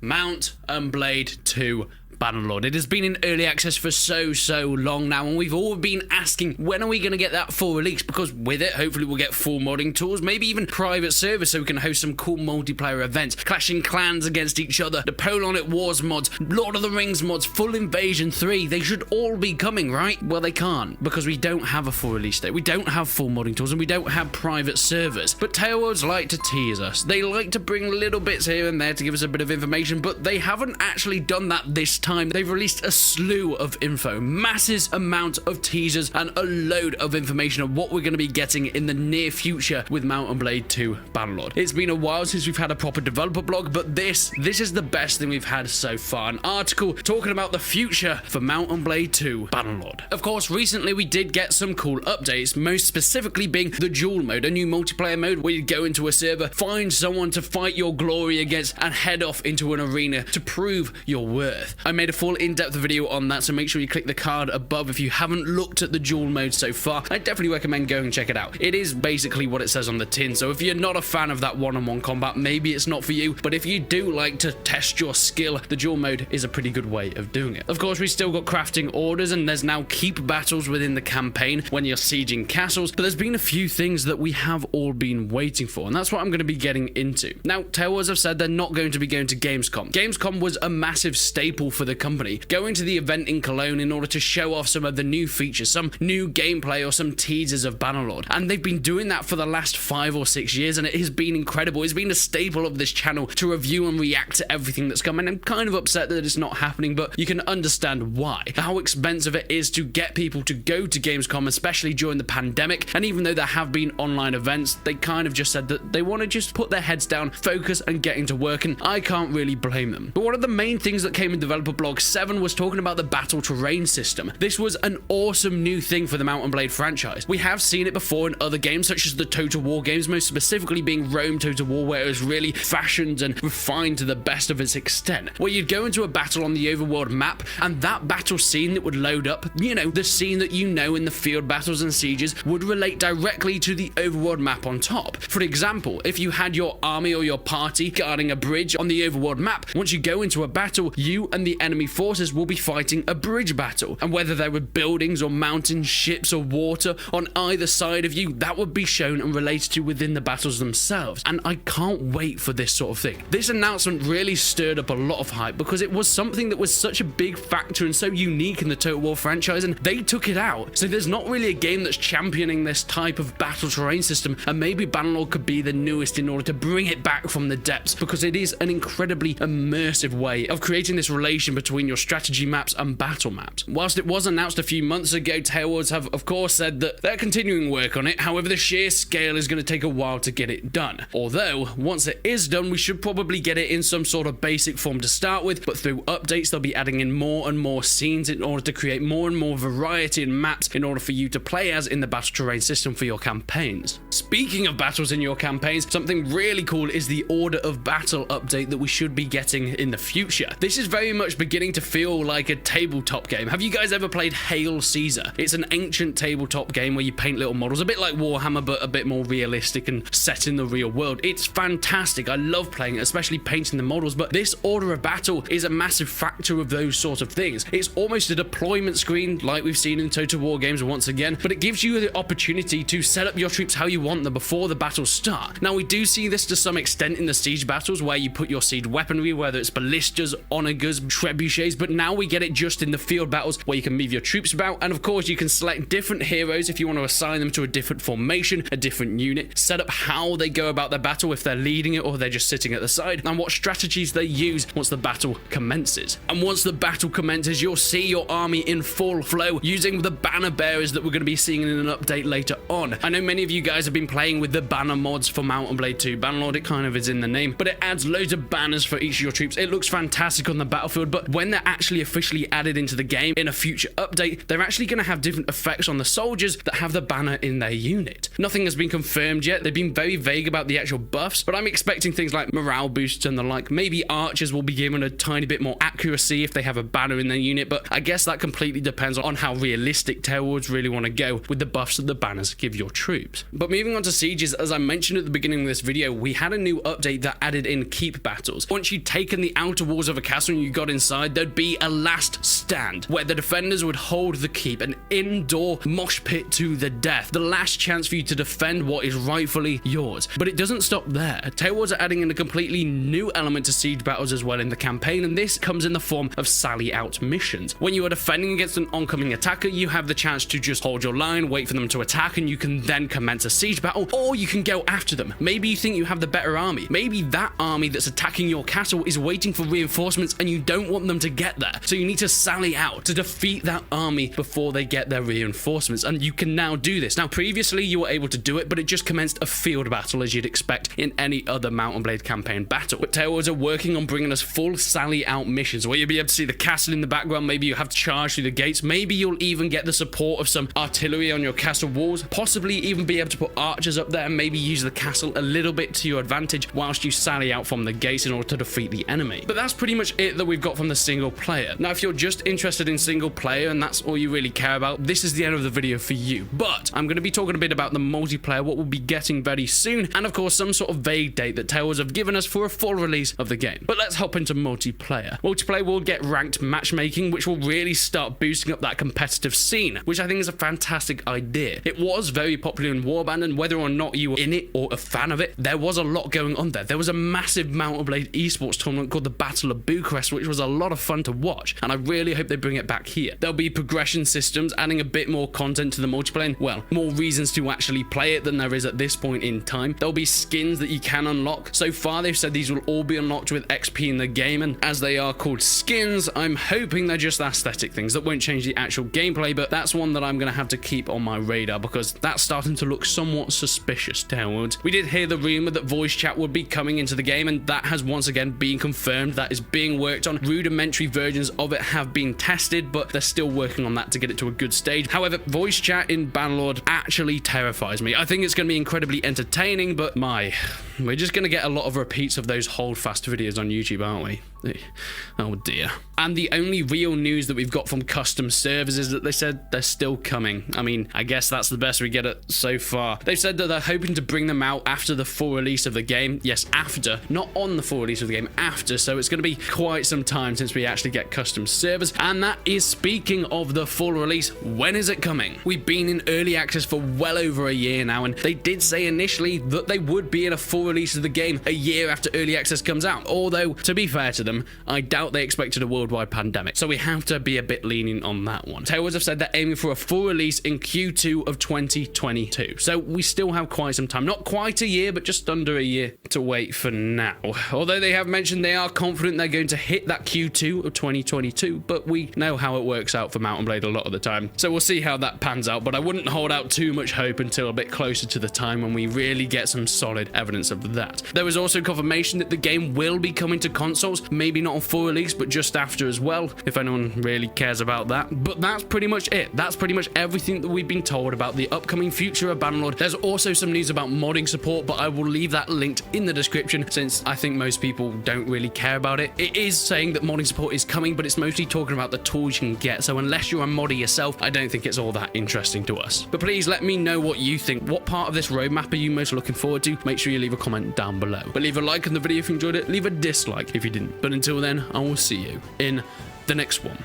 Mount and Blade 2 Bannerlord. It has been in early access for so long now, and we've all been asking, when are we going to get that full release? Because with it, hopefully we'll get full modding tools, maybe even private servers so we can host some cool multiplayer events, clashing clans against each other, Napoleonic Wars mods, Lord of the Rings mods, Full Invasion 3. They should all be coming, right? Well, they can't, because we don't have a full release date, we don't have full modding tools, and we don't have private servers. But Taleworlds like to tease us. They like to bring little bits here and there to give us a bit of information, but they haven't actually done that this time. They've released a slew of info, massive amount of teasers, and a load of information of what we're going to be getting in the near future with Mount and Blade 2 Bannerlord. It's been a while since we've had a proper developer blog, but this is the best thing we've had so far. An article talking about the future for Mount and Blade 2 Bannerlord. Of course, recently we did get some cool updates, most specifically being the duel mode, a new multiplayer mode where you go into a server, find someone to fight your glory against, and head off into an arena to prove your worth. I made a full in-depth video on that, so make sure you click the card above if you haven't looked at the duel mode so far. I definitely recommend going and check it out. It is basically what it says on the tin, so if you're not a fan of that one-on-one combat, maybe it's not for you, but if you do like to test your skill, the duel mode is a pretty good way of doing it. Of course, we still got crafting orders, and there's now keep battles within the campaign when you're sieging castles, but there's been a few things that we have all been waiting for, and that's what I'm going to be getting into. Now, Taleworlds have said they're not going to be going to Gamescom. Gamescom was a massive staple for the company, going to the event in Cologne in order to show off some of the new features, some new gameplay, or some teasers of Bannerlord. And they've been doing that for the last 5 or 6 years, and it has been incredible. It's been a staple of this channel to review and react to everything that's come, and I'm kind of upset that it's not happening, but you can understand why. How expensive it is to get people to go to Gamescom, especially during the pandemic, and even though there have been online events, they kind of just said that they want to just put their heads down, focus, and get into work, and I can't really blame them. But one of the main things that came in Developer Blog 7 was talking about the battle terrain system. This was an awesome new thing for the Mount and Blade franchise. We have seen it before in other games, such as the Total War games, most specifically being Rome Total War, where it was really fashioned and refined to the best of its extent, where you'd go into a battle on the overworld map, and that battle scene that would load up, you know, the scene that you know in the field battles and sieges, would relate directly to the overworld map on top. For example, if you had your army or your party guarding a bridge on the overworld map, once you go into a battle, you and the enemy forces will be fighting a bridge battle, and whether there were buildings or mountains, ships or water on either side of you, that would be shown and related to within the battles themselves. And I can't wait for this sort of thing. This announcement really stirred up a lot of hype because it was something that was such a big factor and so unique in the Total War franchise, and they took it out. So there's not really a game that's championing this type of battle terrain system, and maybe Bannerlord could be the newest in order to bring it back from the depths, because it is an incredibly immersive way of creating this relation between your strategy maps and battle maps. Whilst it was announced a few months ago, Taleworlds have of course said that they're continuing work on it. However, the sheer scale is going to take a while to get it done. Although, once it is done, we should probably get it in some sort of basic form to start with, but through updates they'll be adding in more and more scenes in order to create more and more variety in maps in order for you to play as in the battle terrain system for your campaigns. Speaking of battles in your campaigns, something really cool is the Order of Battle update that we should be getting in the future. This is very much beginning to feel like a tabletop game. Have you guys ever played Hail Caesar? It's an ancient tabletop game where you paint little models, a bit like Warhammer, but a bit more realistic and set in the real world. It's fantastic. I love playing it, especially painting the models, but this Order of Battle is a massive factor of those sort of things. It's almost a deployment screen like we've seen in Total War games once again, but it gives you the opportunity to set up your troops how you want them before the battles start. Now, we do see this to some extent in the siege battles where you put your siege weaponry, whether it's ballistas, onagers, trebuchets, but now we get it just in the field battles where you can move your troops about, and of course you can select different heroes if you want to assign them to a different formation, a different unit, set up how they go about their battle, if they're leading it or they're just sitting at the side, and what strategies they use once the battle commences. And once the battle commences, you'll see your army in full flow using the Bannerbearers that we're going to be seeing in an update later on. I know many of you guys have been playing with the banner mods for Mount and Blade 2 Bannerlord. It kind of is in the name, but it adds loads of banners for each of your troops. It looks fantastic on the battlefield, but when they're actually officially added into the game in a future update, they're actually going to have different effects on the soldiers that have the banner in their unit. Nothing has been confirmed yet. They've been very vague about the actual buffs, but I'm expecting things like morale boosts and the like. Maybe archers will be given a tiny bit more accuracy if they have a banner in their unit, but I guess that completely depends on how realistic Taleworlds really want to go with the buffs that the banners give your troops. But moving on to sieges, as I mentioned at the beginning of this video, we had a new update that added in keep battles. Once you'd taken the outer walls of a castle and you got inside, there'd be a last stand where the defenders would hold the keep, an indoor mosh pit to the death, the last chance for you to defend what is rightfully yours. But it doesn't stop there. Taleworlds are adding in a completely new element to siege battles as well in the campaign, and this comes in the form of sally out missions. When you are defending against an oncoming attacker, you have the chance to just hold your line, wait for them to attack, and you can then commence a siege battle, or you can go after them. Maybe you think you have the better army. Maybe that army that's attacking your castle is waiting for reinforcements and you don't want them to get there. So you need to sally out to defeat that army before they get their reinforcements, and you can now do this. Now, previously you were able to do it, but it just commenced a field battle as you'd expect in any other Mount & Blade campaign battle. But Taleworlds are working on bringing us full sally out missions where you'll be able to see the castle in the background. Maybe you have to charge through the gates. Maybe you'll even get the support of some artillery on your castle walls, possibly even be able to put archers up there and maybe use the castle a little bit to your advantage whilst you sally out from the gates in order to defeat the enemy. But that's pretty much it that we've got from the single player. Now, if you're just interested in single player and that's all you really care about, this is the end of the video for you. But I'm going to be talking a bit about the multiplayer, what we'll be getting very soon, and of course some sort of vague date that Taleworlds have given us for a full release of the game. But let's hop into multiplayer. Multiplayer will get ranked matchmaking, which will really start boosting up that competitive scene, which I think is a fantastic idea. It was very popular in Warband, and whether or not you were in it or a fan of it, there was a lot going on there. There was a massive Mount & Blade esports tournament called the Battle of Bucharest, which was a lot of fun to watch, and I really hope they bring it back here. There'll be progression systems, adding a bit more content to the multiplayer, and, well, more reasons to actually play it than there is at this point in time. There'll be skins that you can unlock. So far, they've said these will all be unlocked with XP in the game, and as they are called skins, I'm hoping they're just aesthetic things that won't change the actual gameplay, but that's one that I'm going to have to keep on my radar because that's starting to look somewhat suspicious. Downwards, we did hear the rumor that voice chat would be coming into the game, and that has once again been confirmed. That is being worked on. Rudimentary versions of it have been tested, but they're still working on that to get it to a good stage. However, voice chat in Bannerlord actually terrifies me. I think it's going to be incredibly entertaining, but we're just going to get a lot of repeats of those hold fast videos on YouTube, aren't we? Oh dear. And the only real news that we've got from custom servers is that they said they're still coming. I mean, I guess that's the best we get it so far. They've said that they're hoping to bring them out after the full release of the game. Yes, after, not on the full release of the game, after. So it's going to be quite some time since we actually get custom servers. And that is speaking of the full release. When is it coming? We've been in early access for well over a year now, and they did say initially that they would be in a full release of the game a year after early access comes out. Although, to be fair to them, I doubt they expected a worldwide pandemic, so we have to be a bit lenient on that one. Taleworlds have said they're aiming for a full release in Q2 of 2022, so we still have quite some time. Not quite a year, but just under a year to wait for now. Although they have mentioned they are confident they're going to hit that Q2 of 2022, but we know how it works out for Mount & Blade a lot of the time, so we'll see how that pans out, but I wouldn't hold out too much hope until a bit closer to the time when we really get some solid evidence of that. There was also confirmation that the game will be coming to consoles, maybe not on full release, but just after as well, if anyone really cares about that. But that's pretty much it. That's pretty much everything that we've been told about the upcoming future of Bannerlord. There's also some news about modding support, but I will leave that linked in the description since I think most people don't really care about it. It is saying that modding support is coming, but it's mostly talking about the tools you can get, so unless you're a modder yourself, I don't think it's all that interesting to us. But please let me know what you think. What part of this roadmap are you most looking forward to? Make sure you leave a comment down below. But leave a like on the video if you enjoyed it, leave a dislike if you didn't. But until then, I will see you in the next one.